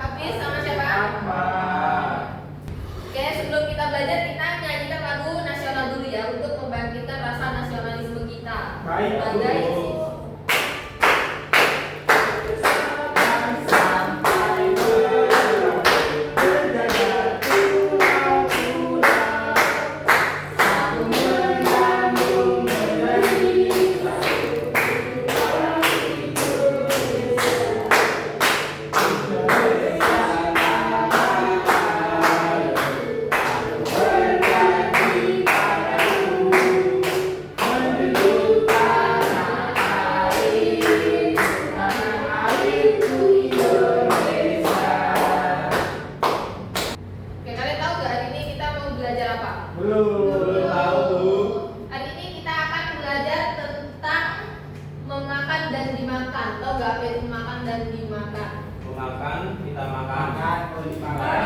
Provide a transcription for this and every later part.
Hafiz sama siapa? Oke, sebelum kita belajar kita nyanyikan lagu nasional dulu ya untuk membangkitkan rasa nasionalisme kita. Baik, sebagai Bu. Oke, kalian tahu gak hari ini kita mau belajar apa? Belum tahu, Bu. Hari ini kita akan belajar tentang memakan dan dimakan. Tahu gak apa itu makan dan dimakan? Memakan, kita makan. Kalau dimakan.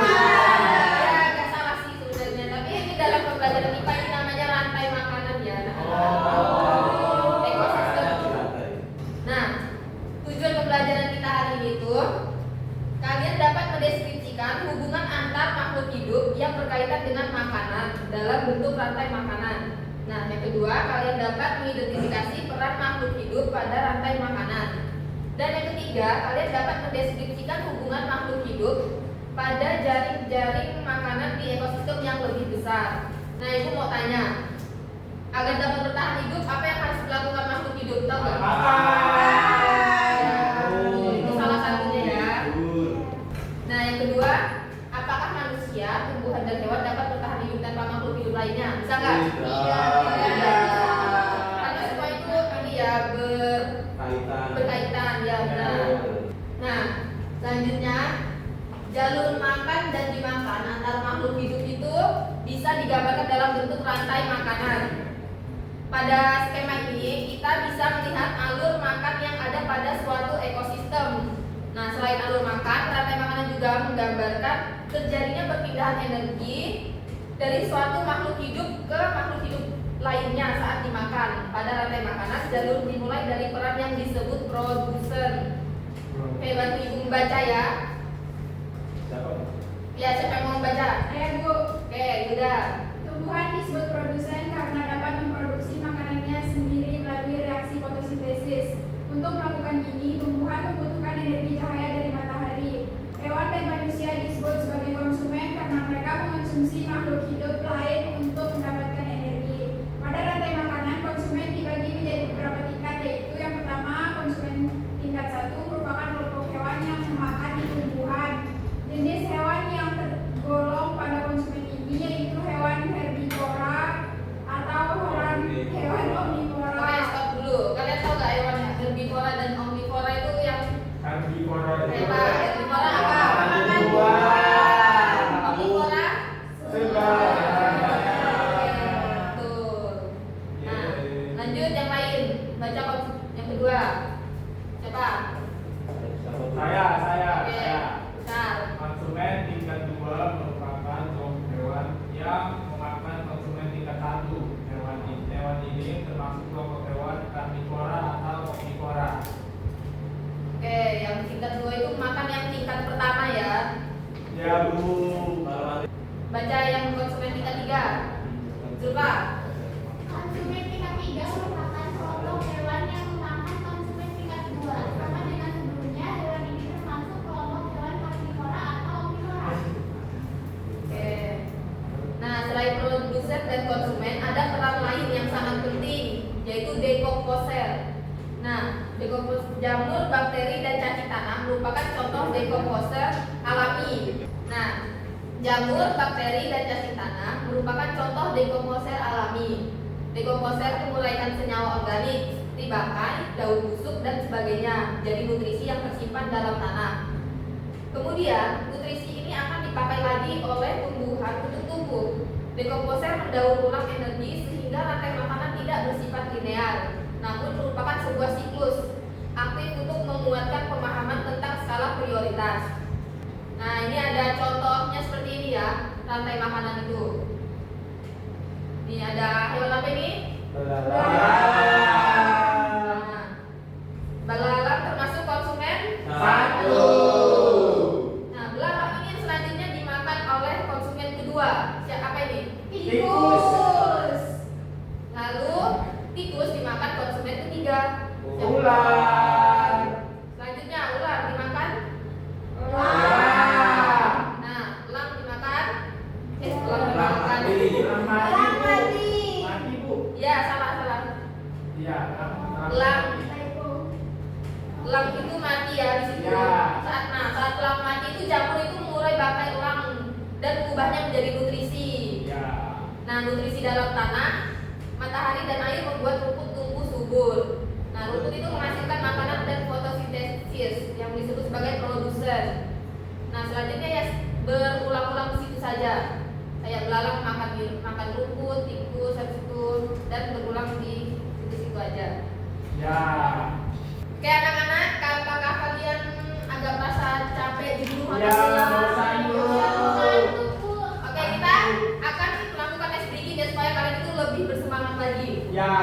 Ya, agak salah sih sebenarnya. Tapi ini dalam pembelajaran IPA ini namanya rantai makanan ya. Ekosistem. Nah, tujuan pembelajaran kita hari ini tuh kalian dapat mendeskripsikan hubungan antar makhluk hidup yang berkaitan dengan makanan dalam bentuk rantai makanan. Nah, yang kedua, kalian dapat mengidentifikasi peran makhluk hidup pada rantai makanan. Dan yang ketiga, kalian dapat mendeskripsikan hubungan makhluk hidup pada jaring-jaring makanan di ekosistem yang lebih besar. Nah, ibu mau tanya, agar dapat bertahan hidup, apa yang harus dilakukan makhluk hidup? Tahu nggak? Itu salah satunya ya. Nah, yang kedua, apakah manusia, tumbuhan dan hewan dapat bertahan hidup tanpa makhluk hidup lainnya? Bisa nggak? Karena semua itu ini ya berkaitan ya benar. Nah, selanjutnya jalur makan dan dimakan antar makhluk hidup itu bisa digambarkan dalam bentuk rantai makanan. Pada skema ini kita bisa melihat alur makan yang ada pada suatu ekosistem. Nah, selain alur makan, rantai makanan juga menggambarkan terjadinya perpindahan energi dari suatu makhluk hidup ke makhluk hidup lainnya saat dimakan. Pada rantai makanan, jalur dimulai dari peran yang disebut produsen. Oke, bantu ibu membaca ya. Ya, siapa yang mau membaca? Saya Bu. Oke, udah. Tumbuhan disebut produsen karena dapat memproduksi makanannya sendiri melalui reaksi fotosintesis. Untuk melakukan ini, tumbuhan membutuhkan energi cahaya dari matahari. Hewan dan manusia disebut sebagai konsumen karena mereka mengonsumsi makhluk hidup lain untuk mendapatkan energi. Pada rantai makanan, konsumen dibagi menjadi beberapa tingkat, yaitu yang pertama, konsumen tingkat 1 merupakan kelompok hewan yang memakan tumbuhan. Jenis hewan yang tergolong pada konsumen ini yaitu hewan herbivora atau hewan omnivora. Oke, stop dulu. Kalian tahu gak hewan herbivora dan omnivora itu yang Herbivora itu herbivora apa? Omnivora? Segar. Betul. Nah, lanjut yang lain. Baca yang kedua. Siapa? Saya. Bentar. Konsumen tingkat 2 merupakan kelompok hewan yang memakan konsumen tingkat 1. Hewan ini termasuk kelompok hewan karnivora atau omnivora. Oke, yang tingkat 2 itu makan yang tingkat pertama ya. Ya, Bu. Baca yang konsumen tingkat 3. Zulfa. Konsumen tingkat 3 merupakan kelompok hewan yang memakan konsumen tingkat 2. Sama dengan sebelumnya, hewan ini termasuk kelompok hewan karnivora atau omnivora. Oke. Nah, selain produsen dan konsumen, ada peran lain yang sangat penting, yaitu dekomposer. Nah, jamur, bakteri, dan cacing tanah merupakan contoh dekomposer alami. Nah, jamur, bakteri, dan cacing tanah merupakan contoh dekomposer alami. Dekomposer menguraikan senyawa organik seperti bangkai, daun busuk, dan sebagainya jadi nutrisi yang tersimpan dalam tanah. Kemudian, nutrisi ini akan dipakai lagi oleh tumbuhan untuk tumbuh. Dekomposer mendaur ulang energi sehingga rantai makanan tidak bersifat linear, namun merupakan sebuah siklus aktif untuk menguatkan pemahaman tentang skala prioritas. Nah, ini ada contohnya seperti ini ya, rantai makanan itu. Ini ada hewan apa ini? Belalang. Nah, belalang termasuk konsumen mati ya di situ. Ya. Saat pelaku mati itu jamur itu mengurai bangkai elang dan mengubahnya menjadi nutrisi. Ya. Nah, nutrisi dalam tanah, matahari dan air membuat rumput tumbuh subur. Nah, rumput itu menghasilkan makanan dan fotosintesis yang disebut sebagai produsen. Nah, selanjutnya ya berulang-ulang di situ saja. Kayak belalang makan rumput, tikus, habis itu dan berulang di situ-situ aja. Ya. Oke anak-anak, apakah kalian agak merasa capek di rumah? Ya, bosan dulu. Oke, kita akan melakukan SDG ya supaya kalian itu lebih bersemangat lagi. Ya.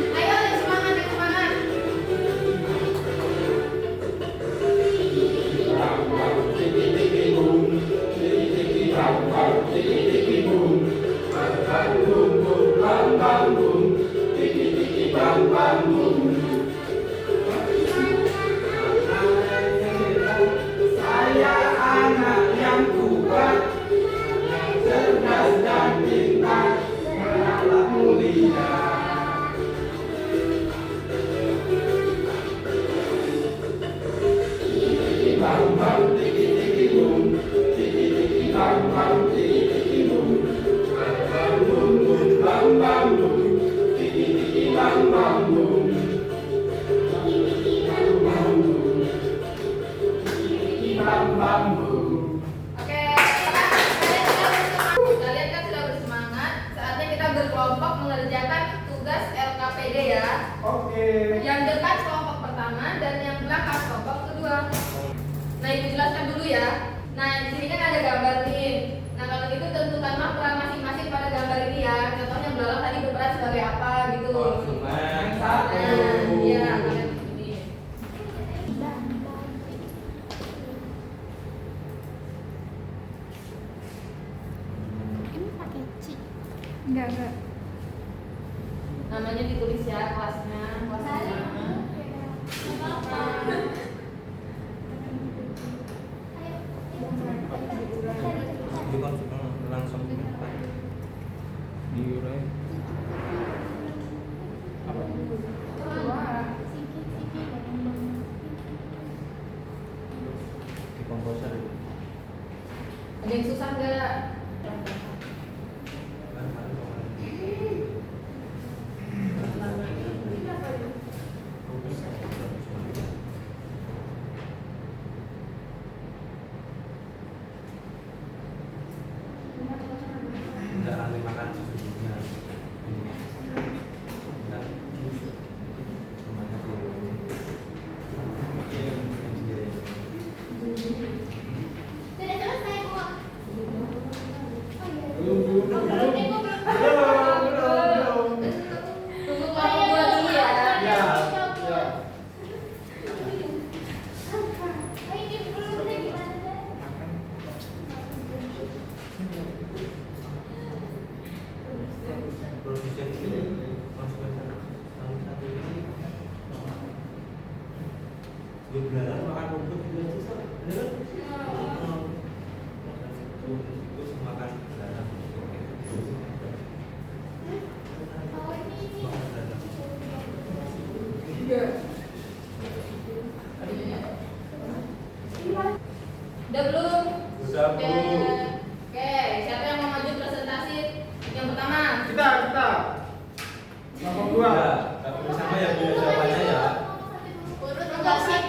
Ayo, yang semangat, yang semangat. Saya anak yang kuat, cerdas dan pintar, berakhlak mulia. Bang bang tiki tiki boom, tiki tiki bang bang tiki tiki boom, bang bang boom boom bang bang boom, tiki tiki bang bang boom, tiki bang bang boom, tiki bang bang boom. Oke, kalian kan sudah bersemangat. Saatnya kita berkelompok mengerjakan tugas LKPD ya. Oke. Yang dekat kelompok pertama dan yang belakang kelompok kedua. Nah, ibu jelaskan dulu ya. Nah, di sini kan ada gambar nih. Nah, kalau gitu tentukanlah peran masing-masing pada gambar ini ya. Contohnya belalang tadi berperan sebagai apa gitu. Konsumen Nah, iya, kalian ini. Ini pakai cik. Enggak. Namanya ditulis ya kelasnya, kelasnya. langsung diurai. Di komposer itu. Ada yang susah nggak? Enggak ahli makan sesungguhnya. Enggak. Semuanya tuh. Sudah selesai kok. Belum. Tunggu kelompok dua dulu ya. Ya. Produsen ini konsumen satu ini dia belalang makan rumput juga susah, bener kan? Terus makan belalang. Udah belum? Udah, Bu. Oke, siapa yang mau maju presentasi? Yang pertama. Kita. Kelompok dua. Ya, bersama ya punya jawabannya ya. Urut nomor 1.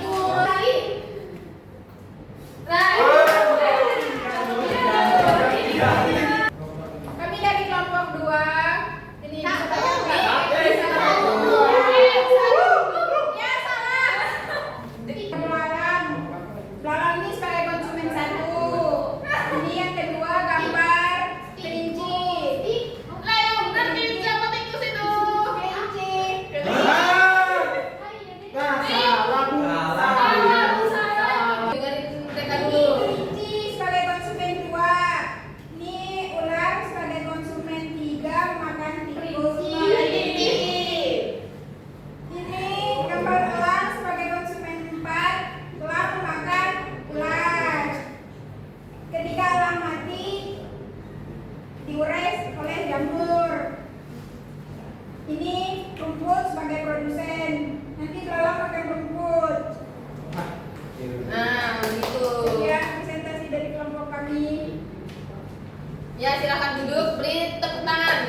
Ya, silakan duduk, beri tepuk tangan.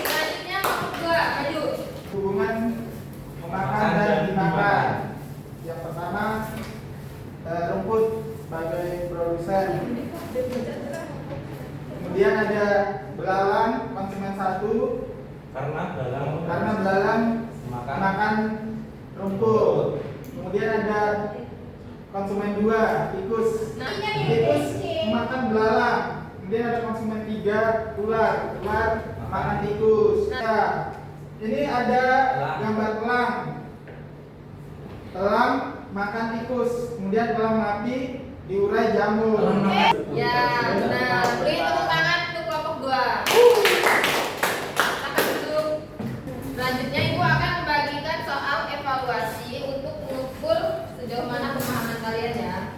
Selanjutnya kelompok 2, maju. Hubungan memakan dan dimakan. Yang pertama, rumput sebagai produsen. Kemudian ada belalang, konsumen 1, Karena karena belalang makan rumput. Kemudian ada konsumen 2, tikus. Nah, Tikus makan belalang. Kemudian ada konsumen 3, ular. Ular makan tikus. Ya, ini ada gambar elang. Elang makan tikus. Kemudian elang mati diurai jamur. ya, benar. Beri tepuk tangan untuk kelompok 2. Silakan duduk. Selanjutnya Ibu akan membagikan soal evaluasi untuk mengukur sejauh mana pemahaman kalian ya.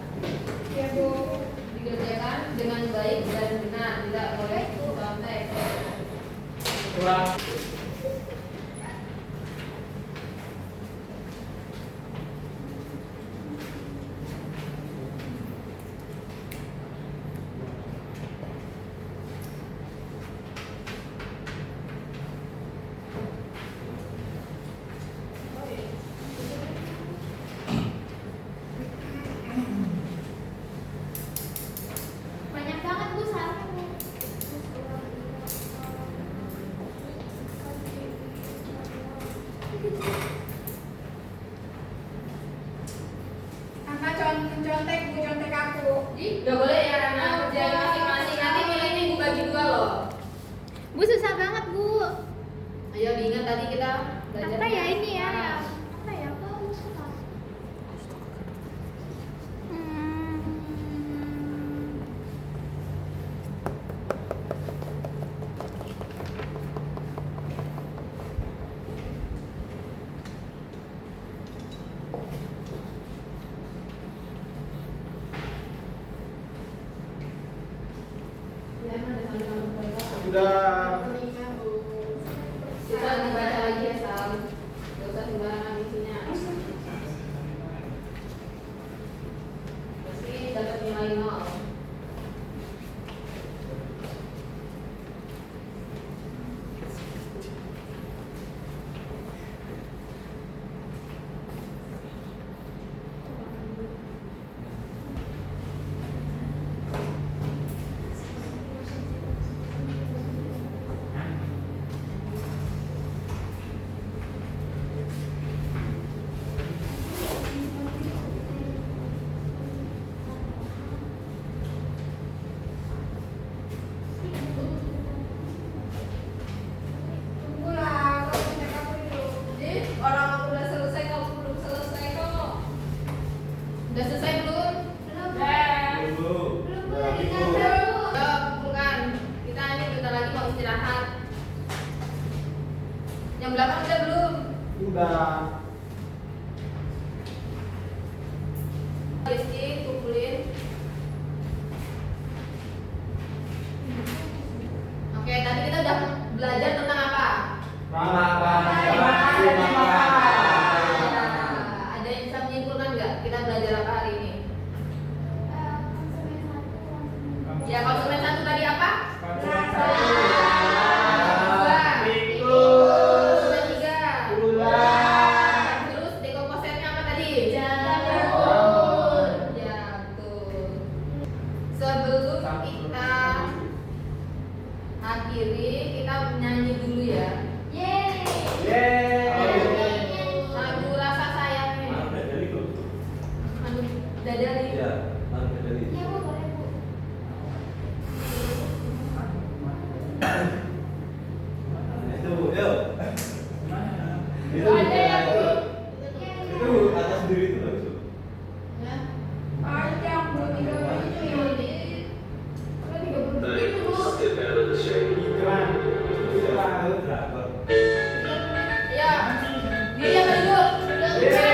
Ya Bu. Dikerjakan dengan baik dan benar, tidak boleh contek. Kurang. Banyak banget Bu saatnya Bu. Angka contek Bu, contek aku. Gak boleh ya, karena kerjain masing-masing. Nanti nilainya Ibu bagi 2 loh. Bu susah banget Bu. Ayo diingat tadi kita belajar. Apa ya ini ya? Apa ya? Kok aku suka? Ya, emang ada kalimat berapa? Sudah Kita dibaca lagi ya, Sal. Gak usah sembarangan isinya. Pasti dapat nilai 0. Tunggu lah, kalau contek aku dulu. Jadi orang aku udah selesai, kamu belum selesai kok. Udah selesai belum? Belum. Dulu. Belum Bu, lagi gambar Bu. Udah, bukan. Kita ini bentar lagi mau istirahat. Yang belakang udah belum? Sudah. Rizky, kumpulin. Oke, tadi kita udah belajar tentang apa? Ada yang bisa menyimpulkan nggak? Kita belajar apa hari ini? Konsumen 1, konsumen Ya, konsumen 1 tadi apa? Konsumen Dua. Tikus. Konsumen 3. Ular. Terus dekomposernya apa tadi? Jamur. Ya, betul. Sebelum kita akhiri, kita nyanyi dulu ya. Yeay. Yeay. Lagu rasa sayangnya. Anu Dadari. Iya Bu, boleh Bu. Ada ya, Bu? Yeay. Ya. Panjang Bu, 3 menit itu ya. Udah 30 menit, Bu. Ya. Diri apa duduk? Diri.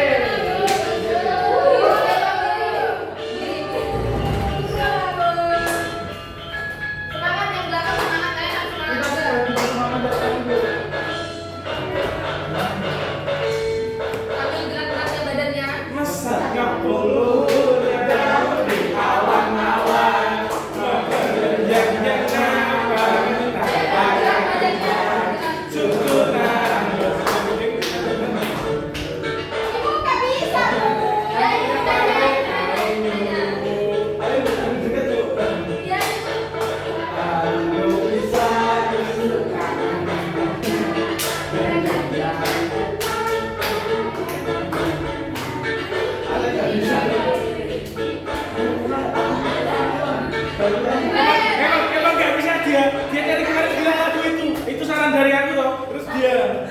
Emang nggak bisa dia dari kemarin bilang lagu itu saran dari aku loh, terus dia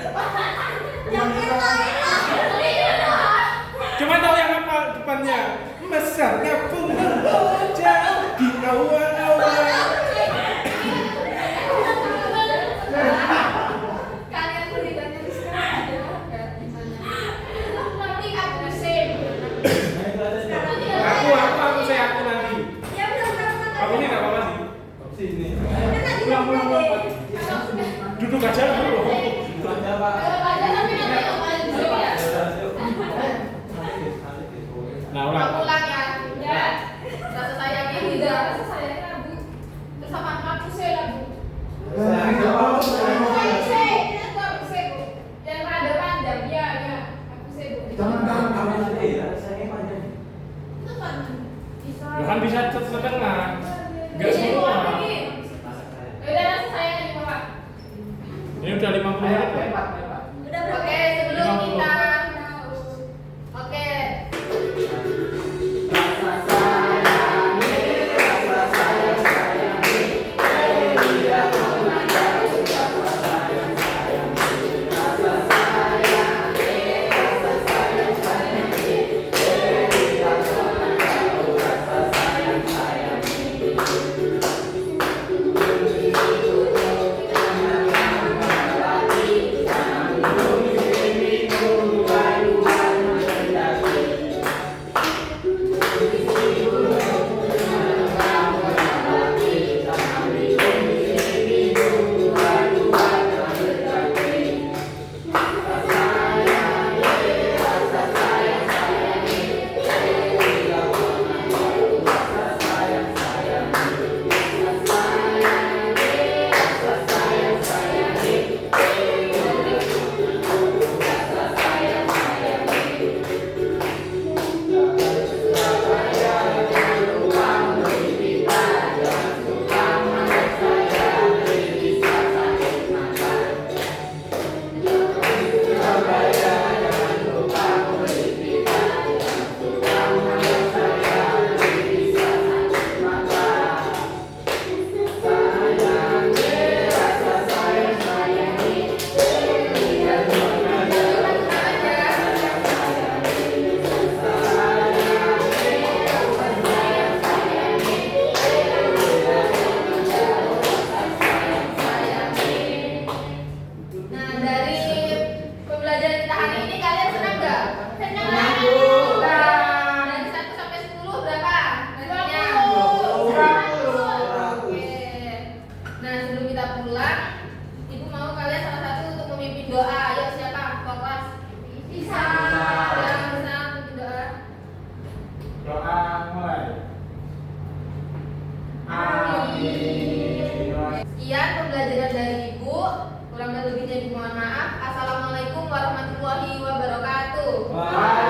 cuma tahu yang apa depannya, mesarnya bunga roja di awan-awan. Kalian berikannya di sekarang aja di sana. Nanti aku save. Aku saya aku nanti. Aku ini nggak apa-apa sih. Sini. Pulang. Duduk aja dulu. Aja, Pak. Kalau ada tapi nanti aku lanjut ya. Nah, ulang. Pulang ya. Ya. Rasa sayangnya tidak. Rasa sayangnya Bu. Terus apa aku sih lah Bu. Yang rada panjang, ya, aku sih Bu. Ya kan bisa setengah. Enggak Ini semua. keluar lagi. Udah rasa sayangnya di bawah. Ini udah 50 menit ya? Oke, sebelum kita Oke. Nah, dari pembelajaran kita hari ini kalian senang nggak? Senang. Dari 1 sampai 10 berapa? Nilainya? 20. Oke. Nah, sebelum kita pulang, Ibu mau kalian salah satu untuk memimpin doa. Ayo siapa? Kelas. Bisa. Yang bisa memimpin doa. Doa mulai. Amin. Sekian pembelajaran dari Ibu. Kurang dan lebihnya Ibu mohon maaf. Assalamualaikum warahmatullahi wabarakatuh. Waalaikumsalam.